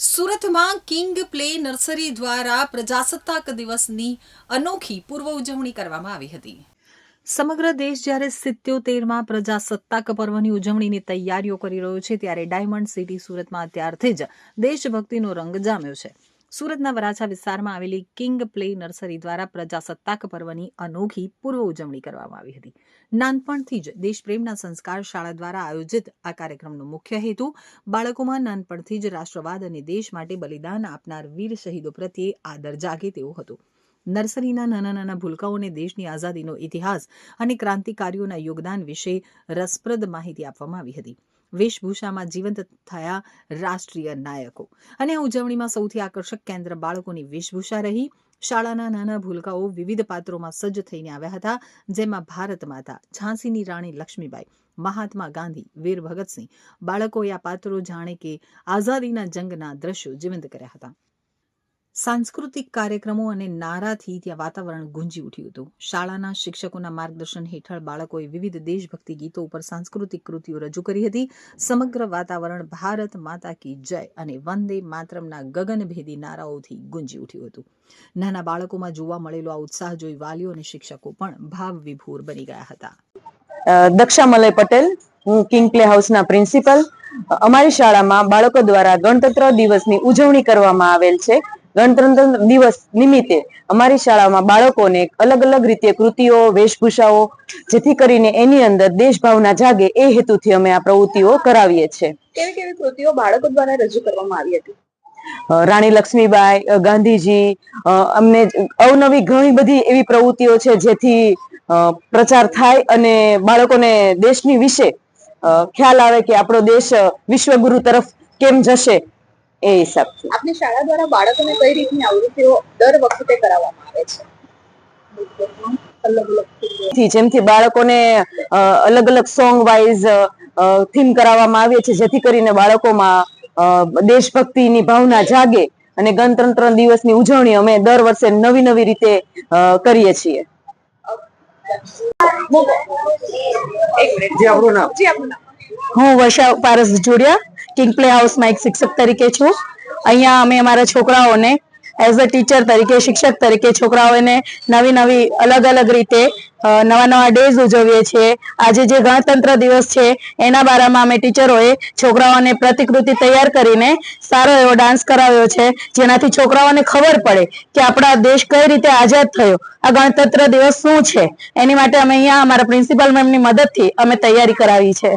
સુરતમાં king play nursery દ્વારા પ્રજાસત્તાક દિવસની અનોખી પૂર્વ ઉજવણી કરવામાં આવી હતી। સમગ્ર દેશ જ્યારે 77માં પ્રજાસત્તાક પર્વની ઉજવણીની તૈયારીઓ કરી રહ્યો છે ત્યારે ડાયમંડ સિટી સુરતમાં અત્યારથી જ દેશભક્તિનો રંગ જામ્યો છે। સુરતના વરાછા વિસ્તારમાં આવેલી કિંગ પ્લે નર્સરી દ્વારા પ્રજાસત્તાક પર્વની અનોખી પૂર્વ ઉજવણી કરવામાં આવી હતી। નાનપણથી જ દેશપ્રેમના સંસ્કાર શાળા દ્વારા આયોજિત આ કાર્યક્રમનો મુખ્ય હેતુ બાળકોમાં નાનપણથી જ રાષ્ટ્રવાદ અને દેશ માટે બલિદાન આપનાર વીર શહીદો પ્રત્યે આદર જાગે તેવો હતો। નર્સરીના નાના નાના ભૂલકાઓને દેશની આઝાદીનો ઇતિહાસ અને ક્રાંતિકારીઓના યોગદાન વિશે રસપ્રદ માહિતી આપવામાં આવી હતી। વેશભૂષામાં જીવંત થયા રાષ્ટ્રીય નાયકો અને આ ઉજવણીમાં સૌથી આકર્ષક કેન્દ્ર બાળકોની વેશભૂષા રહી। શાળાના નાના ભૂલકાઓ વિવિધ પાત્રોમાં સજ્જ થઈને આવ્યા હતા, જેમાં ભારત માતા, ઝાંસીની રાણી લક્ષ્મીબાઈ, મહાત્મા ગાંધી, વીર ભગતસિંહ। બાળકોએ આ પાત્રો જાણે કે આઝાદીના જંગના દ્રશ્યો જીવંત કર્યા હતા। સાંસ્કૃતિક કાર્યક્રમો અને નારાથી ત્યાં વાતાવરણ ગુંજી ઉઠ્યું હતું। શાળાના શિક્ષકોના માર્ગદર્શન હેઠળ બાળકોએ વિવિધ દેશભક્તિ ગીતો ઉપર સાંસ્કૃતિક કૃતિઓ રજૂ કરી હતી। સમગ્ર વાતાવરણ ભારત માતા કી જય અને વંદે માતરમના ગગનભેદી નારાઓથી ગુંજી ઉઠ્યું હતું। નાના બાળકોમાં જોવા મળેલો આ ઉત્સાહ જોઈ વાલીઓ અને શિક્ષકો પણ ભાવ વિભોર બની ગયા હતા। દક્ષા મલય પટેલ, હું કિંગ પ્લે હાઉસના પ્રિન્સિપલ। અમારી શાળામાં બાળકો દ્વારા ગણતંત્ર દિવસની ઉજવણી કરવામાં આવેલ છે। ગણતંત્ર દિવસ નિમિત્તે અમારી શાળામાં બાળકોને અલગ અલગ રીતે કૃતિઓ, વેશભૂષાઓ, જેથી કરીને એની અંદર દેશભાવના જાગે એ હેતુથી અમે આ પ્રવૃત્તિઓ કરાવીએ છીએ। કેવી કેવી કૃતિઓ બાળકો દ્વારા રજૂ કરવામાં આવી હતી? રાણી લક્ષ્મીબાઈ, ગાંધીજી, અમને અવનવી ઘણી બધી એવી પ્રવૃત્તિઓ છે જેથી પ્રચાર થાય અને બાળકોને દેશની વિશે ખ્યાલ આવે કે આપણો દેશ વિશ્વગુરુ તરફ કેમ જશે એ હિસાબથી। આપની શાળા દ્વારા બાળકોને કઈ રીતની આવૃત્તિઓ દર વખતે કરાવવામાં આવે છે? જેમથી બાળકોને અલગ અલગ સોંગ વાઇઝ થીમ કરાવવામાં આવે છે, જેથી કરીને બાળકોમાં દેશભક્તિની ભાવના જાગે અને ગણતંત્ર દિવસની ઉજવણી અમે દર વર્ષે નવી નવી રીતે કરીએ છીએ। હું વર્ષા પારસ જોડિયા, કિંગ પ્લે હાઉસમાં એક શિક્ષક તરીકે છું। અહીંયા અમે અમારા છોકરાઓને એઝ અ ટીચર તરીકે, શિક્ષક તરીકે છોકરાઓને નવી નવી અલગ અલગ રીતે નવા નવા ડેઝ ઉજવીએ છીએ। આજે જે ગણતંત્ર દિવસ છે એના બારામાં અમે ટીચરોએ છોકરાઓને પ્રતિકૃતિ તૈયાર કરીને સારો એવો ડાન્સ કરાવ્યો છે, જેનાથી છોકરાઓને ખબર પડે કે આપણા દેશ કઈ રીતે આઝાદ થયો, આ ગણતંત્ર દિવસ શું છે, એની માટે અમે અહીંયા અમારા પ્રિન્સિપલ મેમની મદદથી અમે તૈયારી કરાવી છે।